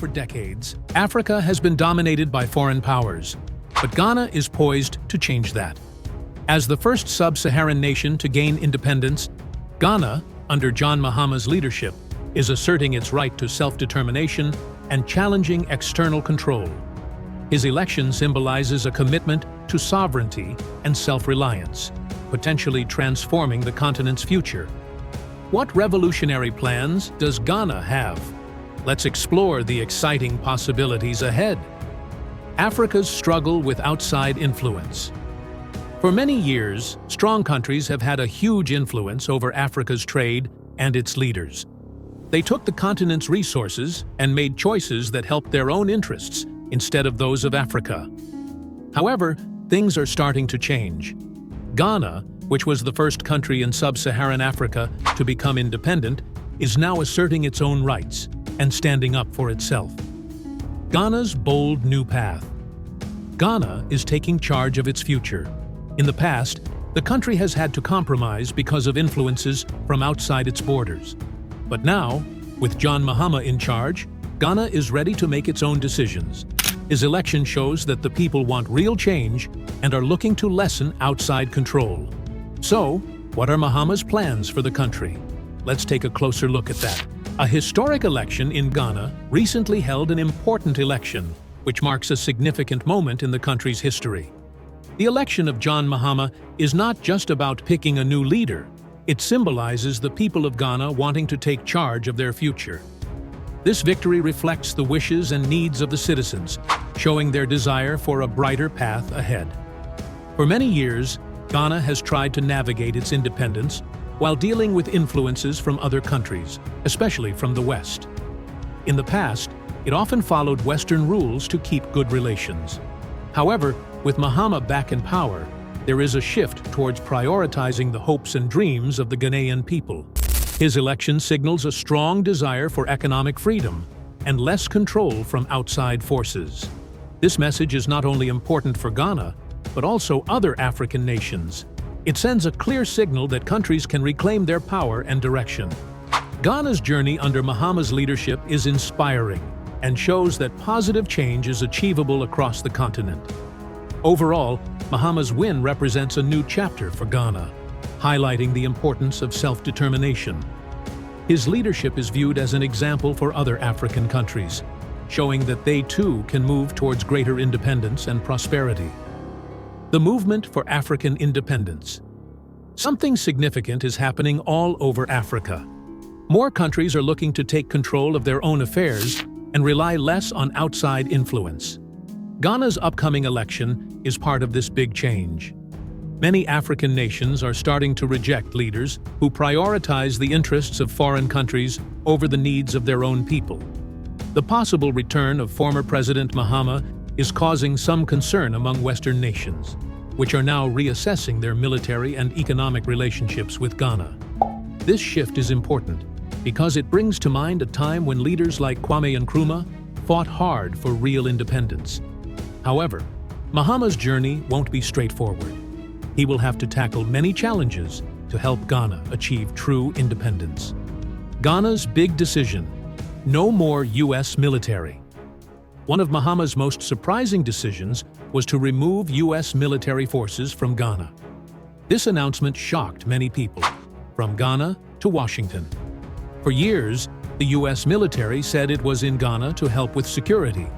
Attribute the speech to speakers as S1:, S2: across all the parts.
S1: For decades, Africa has been dominated by foreign powers, but Ghana is poised to change that. As the first sub-Saharan nation to gain independence, Ghana, under John Mahama's leadership, is asserting its right to self-determination and challenging external control. His election symbolizes a commitment to sovereignty and self-reliance, potentially transforming the continent's future. What revolutionary plans does Ghana have? Let's explore the exciting possibilities ahead. Africa's struggle with outside influence. For many years, strong countries have had a huge influence over Africa's trade and its leaders. They took the continent's resources and made choices that helped their own interests instead of those of Africa. However, things are starting to change. Ghana, which was the first country in sub-Saharan Africa to become independent, is now asserting its own rights and standing up for itself. Ghana's bold new path. Ghana is taking charge of its future. In the past, the country has had to compromise because of influences from outside its borders. But now, with John Mahama in charge, Ghana is ready to make its own decisions. His election shows that the people want real change and are looking to lessen outside control. So, what are Mahama's plans for the country? Let's take a closer look at that. A historic election in Ghana recently held an important election, which marks a significant moment in the country's history. The election of John Mahama is not just about picking a new leader. It symbolizes the people of Ghana wanting to take charge of their future. This victory reflects the wishes and needs of the citizens, showing their desire for a brighter path ahead. For many years, Ghana has tried to navigate its independence while dealing with influences from other countries, especially from the West. In the past, it often followed Western rules to keep good relations. However, with Mahama back in power, there is a shift towards prioritizing the hopes and dreams of the Ghanaian people. His election signals a strong desire for economic freedom and less control from outside forces. This message is not only important for Ghana, but also other African nations. It sends a clear signal that countries can reclaim their power and direction. Ghana's journey under Mahama's leadership is inspiring and shows that positive change is achievable across the continent. Overall, Mahama's win represents a new chapter for Ghana, highlighting the importance of self-determination. His leadership is viewed as an example for other African countries, showing that they too can move towards greater independence and prosperity. The movement for African independence. Something significant is happening all over Africa. More countries are looking to take control of their own affairs and rely less on outside influence. Ghana's upcoming election is part of this big change. Many African nations are starting to reject leaders who prioritize the interests of foreign countries over the needs of their own people. The possible return of former President Mahama is causing some concern among Western nations, which are now reassessing their military and economic relationships with Ghana. This shift is important because it brings to mind a time when leaders like Kwame Nkrumah fought hard for real independence. However, Mahama's journey won't be straightforward. He will have to tackle many challenges to help Ghana achieve true independence. Ghana's big decision: no more U.S. military. One of Mahama's most surprising decisions was to remove U.S. military forces from Ghana. This announcement shocked many people, from Ghana to Washington. For years, the U.S. military said it was in Ghana to help with security,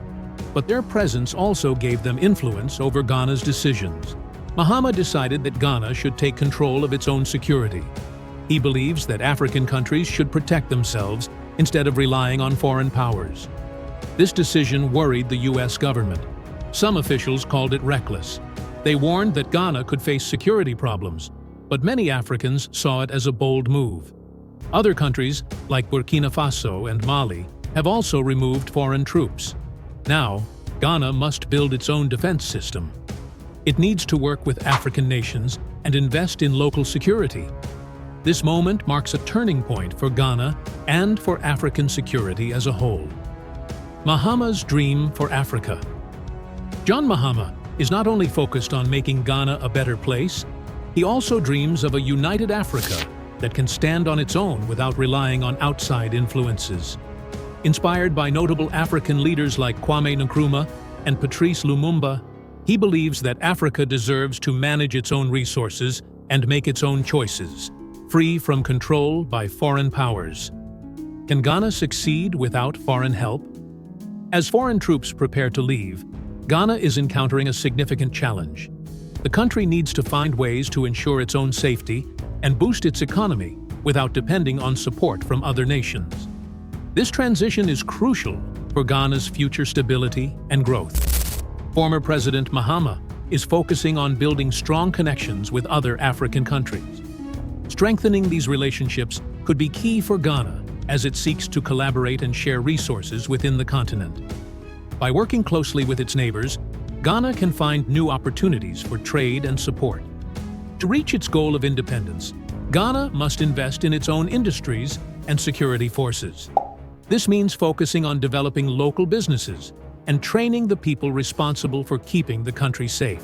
S1: but their presence also gave them influence over Ghana's decisions. Mahama decided that Ghana should take control of its own security. He believes that African countries should protect themselves instead of relying on foreign powers. This decision worried the U.S. government. Some officials called it reckless. They warned that Ghana could face security problems, but many Africans saw it as a bold move. Other countries, like Burkina Faso and Mali, have also removed foreign troops. Now, Ghana must build its own defense system. It needs to work with African nations and invest in local security. This moment marks a turning point for Ghana and for African security as a whole. Mahama's dream for Africa. John Mahama is not only focused on making Ghana a better place, he also dreams of a united Africa that can stand on its own without relying on outside influences. Inspired by notable African leaders like Kwame Nkrumah and Patrice Lumumba, he believes that Africa deserves to manage its own resources and make its own choices, free from control by foreign powers. Can Ghana succeed without foreign help? As foreign troops prepare to leave, Ghana is encountering a significant challenge. The country needs to find ways to ensure its own safety and boost its economy without depending on support from other nations. This transition is crucial for Ghana's future stability and growth. Former President Mahama is focusing on building strong connections with other African countries. Strengthening these relationships could be key for Ghana as it seeks to collaborate and share resources within the continent. By working closely with its neighbors, Ghana can find new opportunities for trade and support. To reach its goal of independence, Ghana must invest in its own industries and security forces. This means focusing on developing local businesses and training the people responsible for keeping the country safe.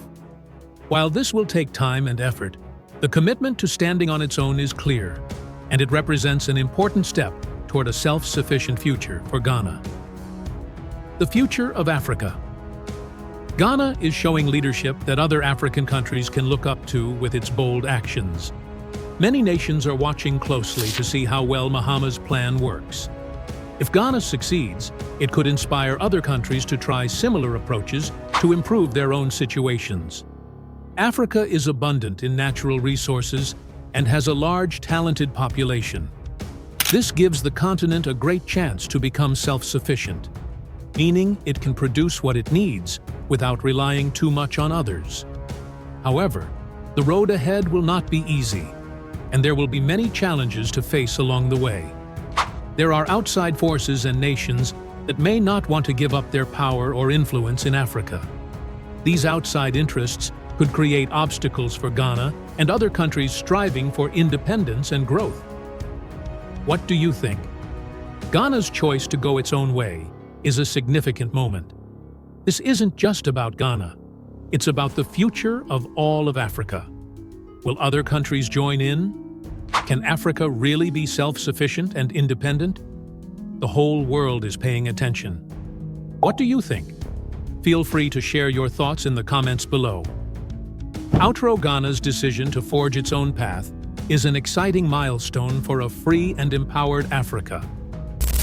S1: While this will take time and effort, the commitment to standing on its own is clear, and it represents an important step toward a self-sufficient future for Ghana. The future of Africa. Ghana is showing leadership that other African countries can look up to with its bold actions. Many nations are watching closely to see how well Mahama's plan works. If Ghana succeeds, it could inspire other countries to try similar approaches to improve their own situations. Africa is abundant in natural resources and has a large, talented population. This gives the continent a great chance to become self-sufficient, meaning it can produce what it needs without relying too much on others. However, the road ahead will not be easy, and there will be many challenges to face along the way. There are outside forces and nations that may not want to give up their power or influence in Africa. These outside interests could create obstacles for Ghana and other countries striving for independence and growth. What do you think? Ghana's choice to go its own way is a significant moment. This isn't just about Ghana. It's about the future of all of Africa. Will other countries join in? Can Africa really be self-sufficient and independent? The whole world is paying attention. What do you think? Feel free to share your thoughts in the comments below. Outro Ghana's decision to forge its own path is an exciting milestone for a free and empowered Africa.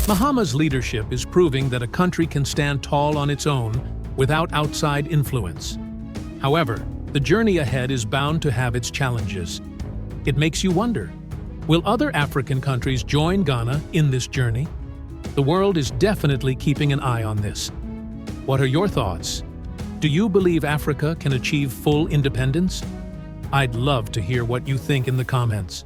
S1: Mahama's leadership is proving that a country can stand tall on its own without outside influence. However, the journey ahead is bound to have its challenges. It makes you wonder, will other African countries join Ghana in this journey? The world is definitely keeping an eye on this. What are your thoughts? Do you believe Africa can achieve full independence? I'd love to hear what you think in the comments.